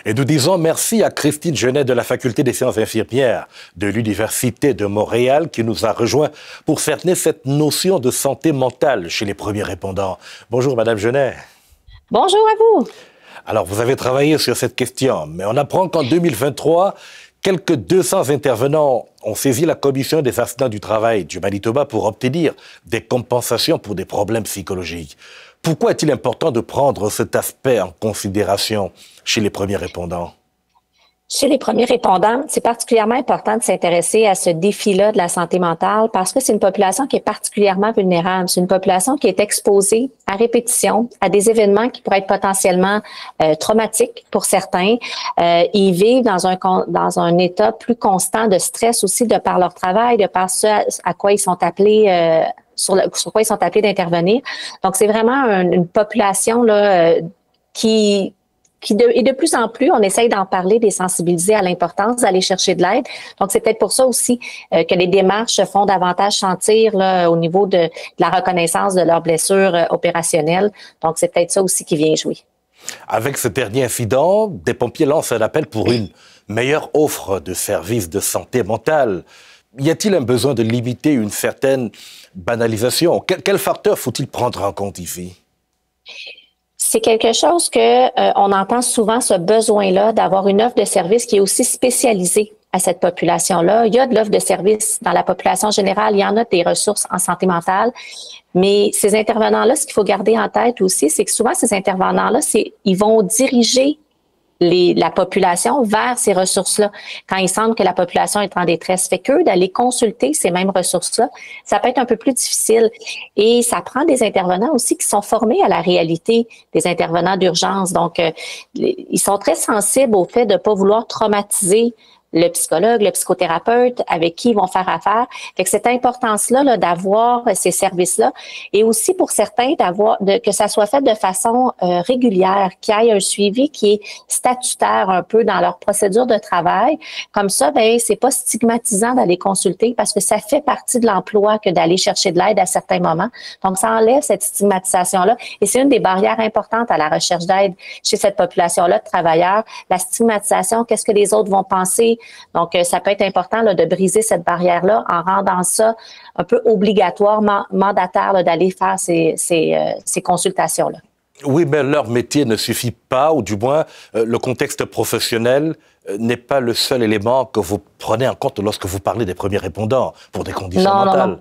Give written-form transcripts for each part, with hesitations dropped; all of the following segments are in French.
Et nous disons merci à Christine Genet de la Faculté des sciences infirmières de l'Université de Montréal qui nous a rejoints pour cerner cette notion de santé mentale chez les premiers répondants. Bonjour Madame Genet. Bonjour à vous. Alors vous avez travaillé sur cette question, mais on apprend qu'en 2023, quelques 200 intervenants ont saisi la Commission des accidents du travail du Manitoba pour obtenir des compensations pour des problèmes psychologiques. Pourquoi est-il important de prendre cet aspect en considération chez les premiers répondants? Chez les premiers répondants, c'est particulièrement important de s'intéresser à ce défi-là de la santé mentale parce que c'est une population qui est particulièrement vulnérable. C'est une population qui est exposée à répétition à des événements qui pourraient être potentiellement traumatiques pour certains. Ils vivent dans un état plus constant de stress aussi de par leur travail, de par ce à quoi ils sont appelés sur quoi ils sont appelés d'intervenir. Donc, c'est vraiment une population là et de plus en plus, on essaye d'en parler, de les sensibiliser à l'importance d'aller chercher de l'aide. Donc, c'est peut-être pour ça aussi que les démarches se font davantage sentir là, au niveau de la reconnaissance de leurs blessures opérationnelles. Donc, c'est peut-être ça aussi qui vient jouer. Avec ce dernier incident, des pompiers lancent un appel pour une meilleure offre de services de santé mentale. Y a-t-il un besoin de limiter une certaine banalisation? Quel facteur faut-il prendre en compte ici? C'est quelque chose que on entend souvent, ce besoin-là d'avoir une offre de service qui est aussi spécialisée à cette population-là. Il y a de l'offre de service dans la population générale, il y en a des ressources en santé mentale, mais ces intervenants-là, ce qu'il faut garder en tête aussi, c'est que souvent ces intervenants-là, ils vont diriger la population vers ces ressources-là. Quand il semble que la population est en détresse, fait qu'eux, d'aller consulter ces mêmes ressources-là, ça peut être un peu plus difficile. Et ça prend des intervenants aussi qui sont formés à la réalité des intervenants d'urgence. Donc, ils sont très sensibles au fait de ne pas vouloir traumatiser le psychologue, le psychothérapeute avec qui ils vont faire affaire. Fait que cette importance-là là, d'avoir ces services-là et aussi pour certains que ça soit fait de façon régulière, qu'il y ait un suivi qui est statutaire un peu dans leur procédure de travail. Comme ça, ben c'est pas stigmatisant d'aller consulter parce que ça fait partie de l'emploi que d'aller chercher de l'aide à certains moments. Donc, ça enlève cette stigmatisation-là et c'est une des barrières importantes à la recherche d'aide chez cette population-là de travailleurs. La stigmatisation, qu'est-ce que les autres vont penser? Donc, ça peut être important là, de briser cette barrière-là en rendant ça un peu obligatoire, mandataire là, d'aller faire ces consultations-là. Oui, mais leur métier ne suffit pas, ou du moins, le contexte professionnel n'est pas le seul élément que vous prenez en compte lorsque vous parlez des premiers répondants pour des conditions mentales.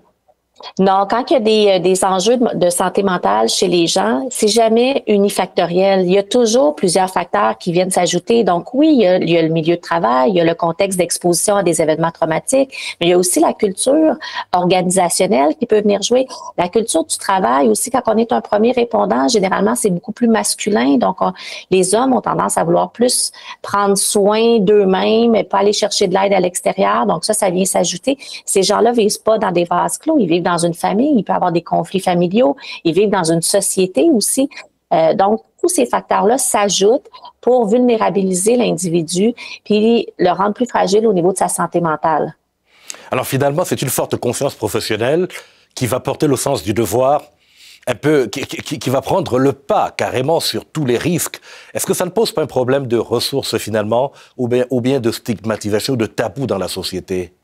Non, quand il y a des enjeux de santé mentale chez les gens, c'est jamais unifactoriel. Il y a toujours plusieurs facteurs qui viennent s'ajouter. Donc oui, il y a le milieu de travail, il y a le contexte d'exposition à des événements traumatiques, mais il y a aussi la culture organisationnelle qui peut venir jouer. La culture du travail aussi, quand on est un premier répondant, généralement, c'est beaucoup plus masculin. Donc, les hommes ont tendance à vouloir plus prendre soin d'eux-mêmes et pas aller chercher de l'aide à l'extérieur. Donc ça vient s'ajouter. Ces gens-là vivent pas dans des vases clos, ils vivent dans une famille, il peut y avoir des conflits familiaux, ils vivent dans une société aussi. Donc, tous ces facteurs-là s'ajoutent pour vulnérabiliser l'individu puis le rendre plus fragile au niveau de sa santé mentale. Alors finalement, c'est une forte conscience professionnelle qui va porter le sens du devoir, un peu, qui va prendre le pas carrément sur tous les risques. Est-ce que ça ne pose pas un problème de ressources finalement, ou bien de stigmatisation, de tabou dans la société?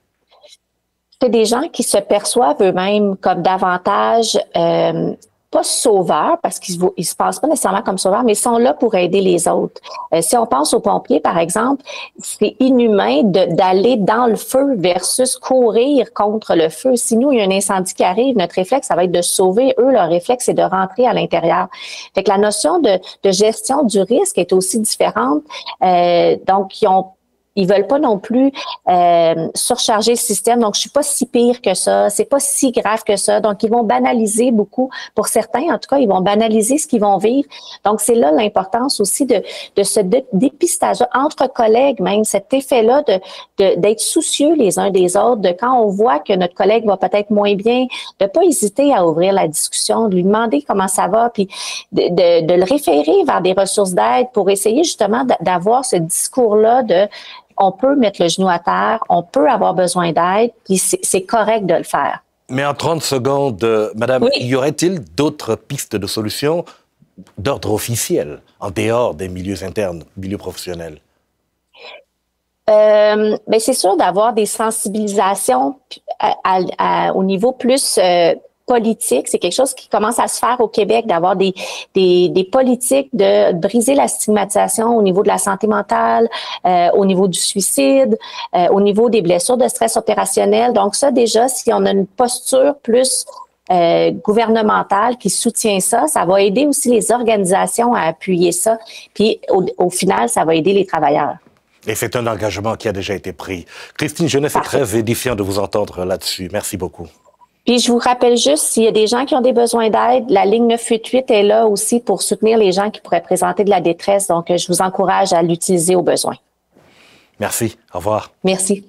C'est des gens qui se perçoivent eux-mêmes comme davantage, pas sauveurs, parce qu'ils se pensent pas nécessairement comme sauveurs, mais ils sont là pour aider les autres. Si on pense aux pompiers, par exemple, c'est inhumain d'aller dans le feu versus courir contre le feu. Si nous, il y a un incendie qui arrive, notre réflexe, ça va être de sauver. Eux, leur réflexe, c'est de rentrer à l'intérieur. Fait que la notion de gestion du risque est aussi différente. Donc, ils veulent pas non plus surcharger le système. Donc, je suis pas si pire que ça. C'est pas si grave que ça. Donc, ils vont banaliser beaucoup. Pour certains, en tout cas, ils vont banaliser ce qu'ils vont vivre. Donc, c'est là l'importance aussi de ce dépistage entre collègues, même cet effet-là d'être soucieux les uns des autres, de quand on voit que notre collègue va peut-être moins bien, de pas hésiter à ouvrir la discussion, de lui demander comment ça va, puis de le référer vers des ressources d'aide pour essayer justement d'avoir ce discours-là de on peut mettre le genou à terre, on peut avoir besoin d'aide, puis c'est correct de le faire. Mais en 30 secondes, Madame, oui. Y aurait-il d'autres pistes de solutions d'ordre officiel, en dehors des milieux internes, milieux professionnels? Ben c'est sûr d'avoir des sensibilisations au niveau plus politique. C'est quelque chose qui commence à se faire au Québec, d'avoir des politiques de briser la stigmatisation au niveau de la santé mentale, au niveau du suicide, au niveau des blessures de stress opérationnel. Donc ça, déjà, si on a une posture plus gouvernementale qui soutient ça, ça va aider aussi les organisations à appuyer ça. Puis au final, ça va aider les travailleurs. Et c'est un engagement qui a déjà été pris. Christine Genet, c'est très édifiant de vous entendre là-dessus. Merci beaucoup. Puis je vous rappelle juste, s'il y a des gens qui ont des besoins d'aide, la ligne 988 est là aussi pour soutenir les gens qui pourraient présenter de la détresse. Donc, je vous encourage à l'utiliser au besoin. Merci. Au revoir. Merci.